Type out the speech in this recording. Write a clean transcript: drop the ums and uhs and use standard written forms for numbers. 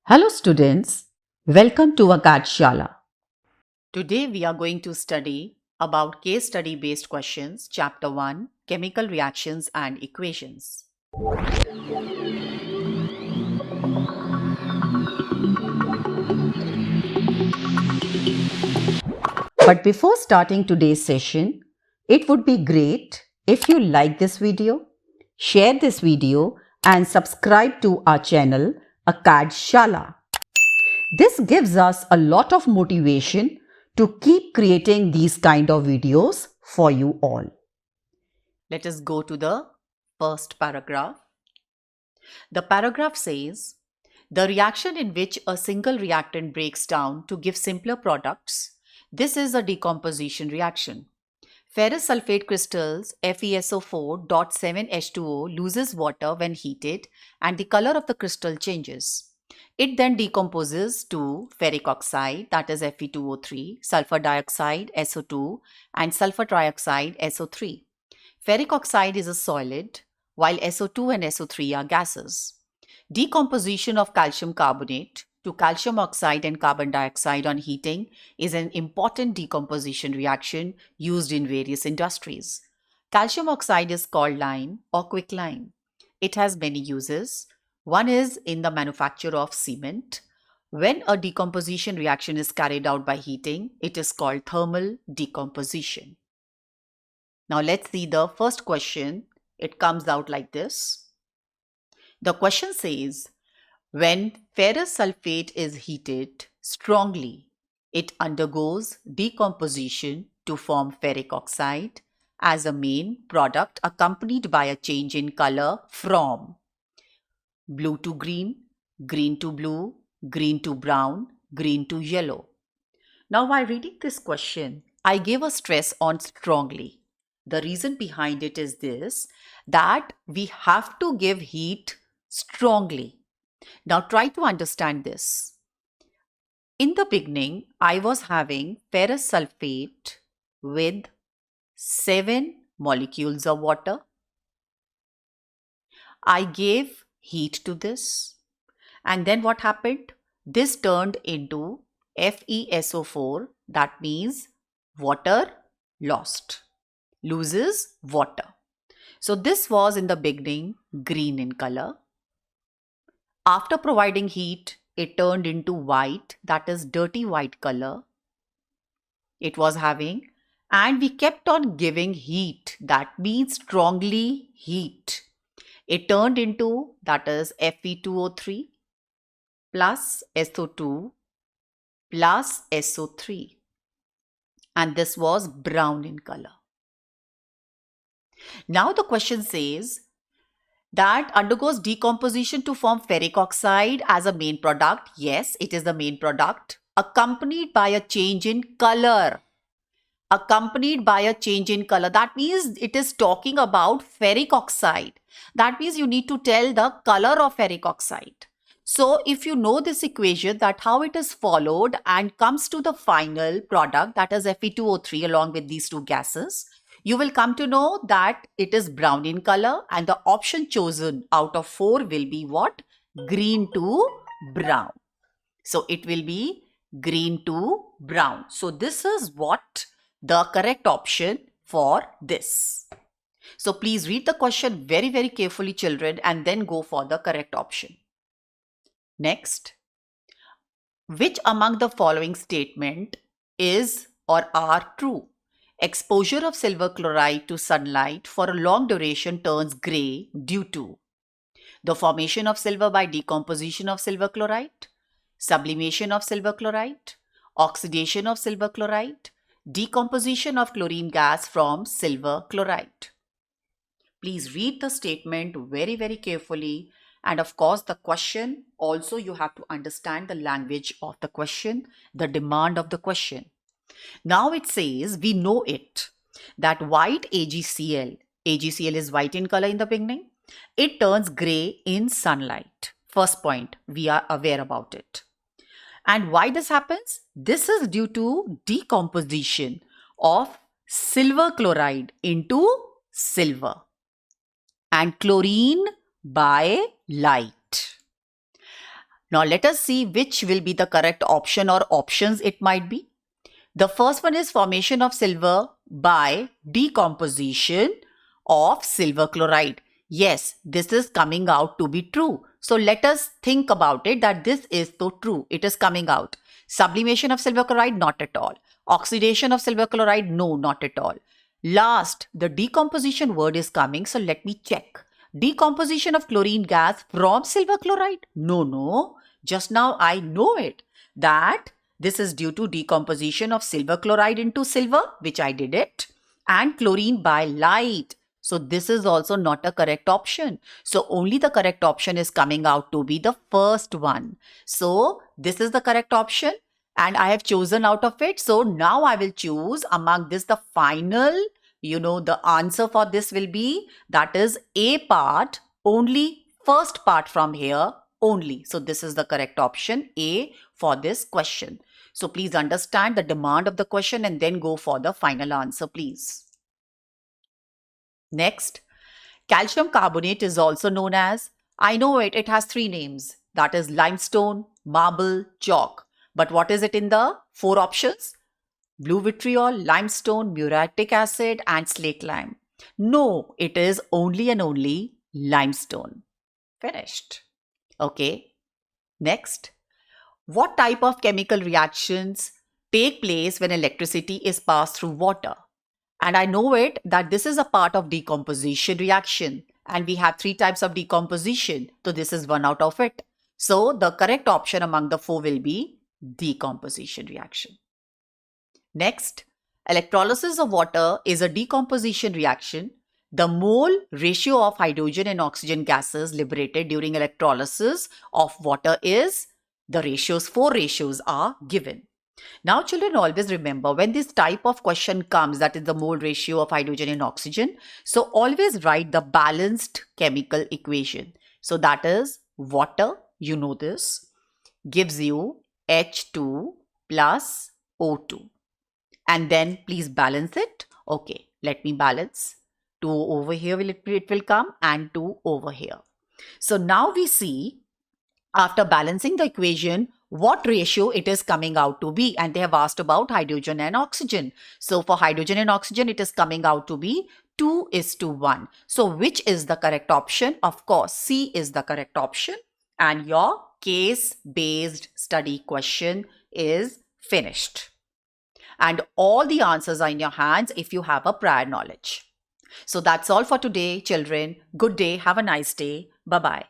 Hello students, welcome to Akadshala. Today we are going to study about case study based questions, chapter 1, chemical reactions and equations. But before starting today's session, it would be great if you like this video, share this video and subscribe to our channel Akadshala. This gives us a lot of motivation to keep creating these kind of videos for you all. Let us go to the first paragraph. The paragraph says, the reaction in which a single reactant breaks down to give simpler products. This is a decomposition reaction. Ferrous sulfate crystals FeSO4.7H2O loses water when heated and the color of the crystal changes. It then decomposes to ferric oxide, that is Fe2O3, sulfur dioxide SO2 and sulfur trioxide SO3. Ferric oxide is a solid while SO2 and SO3 are gases. Decomposition of calcium carbonate to calcium oxide and carbon dioxide on heating is an important decomposition reaction used in various industries. Calcium oxide is called lime or quicklime. It has many uses. One is in the manufacture of cement. When a decomposition reaction is carried out by heating, it is called thermal decomposition. Now let's see the first question. It comes out like this. The question says, when ferrous sulfate is heated strongly, it undergoes decomposition to form ferric oxide as a main product accompanied by a change in color from blue to green, green to blue, green to brown, green to yellow. Now, while reading this question, I gave a stress on strongly. The reason behind it is this, that we have to give heat strongly. Now try to understand this. In the beginning, I was having ferrous sulfate with 7 molecules of water. I gave heat to this. And then what happened? This turned into FeSO4. That means water lost. Loses water. So this was in the beginning green in color. After providing heat, it turned into white, that is dirty white color. It was having, and we kept on giving heat, that means strongly heat. It turned into, that is Fe2O3 plus SO2 plus SO3. And this was brown in color. Now the question says, that undergoes decomposition to form ferric oxide as a main product. Yes, it is the main product, accompanied by a change in color. Accompanied by a change in color. That means it is talking about ferric oxide. That means you need to tell the color of ferric oxide. So if you know this equation, that how it is followed and comes to the final product, that is Fe2O3 along with these two gases, you will come to know that it is brown in color and the option chosen out of 4 will be what? Green to brown. So it will be green to brown. So this is what the correct option for this. So please read the question very, very carefully, children, and then go for the correct option. Next, which among the following statement is or are true? Exposure of silver chloride to sunlight for a long duration turns grey due to the formation of silver by decomposition of silver chloride, sublimation of silver chloride, oxidation of silver chloride, decomposition of chlorine gas from silver chloride. Please read the statement very, very carefully. And of course, the question also you have to understand the language of the question, the demand of the question. Now it says, we know it, that white AgCl is white in color in the beginning. It turns gray in sunlight. First point, we are aware about it. And why this happens? This is due to decomposition of silver chloride into silver and chlorine by light. Now let us see which will be the correct option or options it might be. The first one is formation of silver by decomposition of silver chloride. Yes, this is coming out to be true. So let us think about it that this is so true. It is coming out. Sublimation of silver chloride, not at all. Oxidation of silver chloride, no, not at all. Last, the decomposition word is coming. So let me check. Decomposition of chlorine gas from silver chloride? No. Just now I know it. That this is due to decomposition of silver chloride into silver, which I did it, and chlorine by light. So this is also not a correct option. So only the correct option is coming out to be the first one. So this is the correct option and I have chosen out of it. So now I will choose among this the final, the answer for this will be, that is A part, only first part from here only. So this is the correct option, A, for this question. So please understand the demand of the question and then go for the final answer, please. Next, calcium carbonate is also known as, I know it has three names. That is limestone, marble, chalk. But what is it in the four options? Blue vitriol, limestone, muriatic acid and slate lime. No, it is only and only limestone. Finished. Okay. Next, what type of chemical reactions take place when electricity is passed through water? And I know it that this is a part of decomposition reaction and we have three types of decomposition. So this is one out of it. So the correct option among the four will be decomposition reaction. Next, electrolysis of water is a decomposition reaction. The mole ratio of hydrogen and oxygen gases liberated during electrolysis of water is, the ratios, four ratios are given. Now children, always remember when this type of question comes, that is the mole ratio of hydrogen and oxygen, so always write the balanced chemical equation. So that is water, you know this, gives you H2 plus O2. And then please balance it. Okay, let me balance. 2 over here it will come and 2 over here. So now we see after balancing the equation what ratio it is coming out to be, and they have asked about hydrogen and oxygen. So for hydrogen and oxygen it is coming out to be 2:1. So which is the correct option? Of course, C is the correct option and your case-based study question is finished. And all the answers are in your hands if you have a prior knowledge. So that's all for today, children. Good day. Have a nice day. Bye-bye.